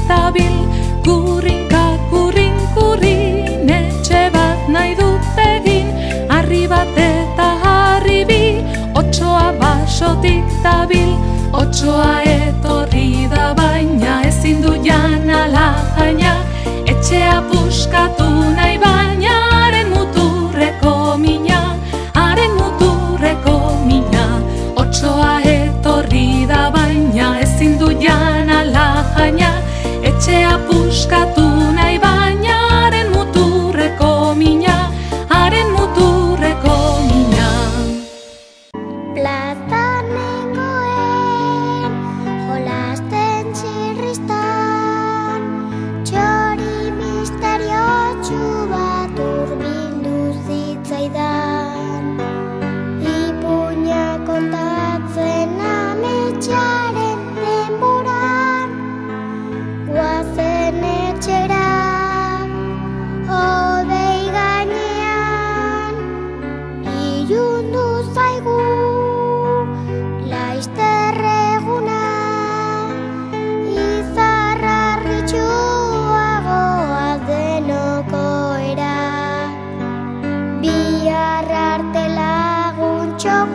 dabil, gurrinka, gurrin, gurrin, etxe bat nahi dut egin, harri bat eta harri bi, otsoa basotik dabil, otsoa etorri da baina ezin du jan ala jaina, etxea puskatu nahi baina, haren muturreko mina, haren muturreko mina, otsoa etorri da baina ezin du jan ala jaina, etxea puskatu nahi baina, haren muturreko mina, haren muturreko mina. Plazan nengoen, jolasten txirristan, txori misteriotsu bat hurbildu zitzaidan. Ipuina kontatzen ametxaren denboran, guazen etxera, hodei gainean, ilundu zaigu laizter eguna, izarra harritsuagoa denoko era, bihar arte lagun txok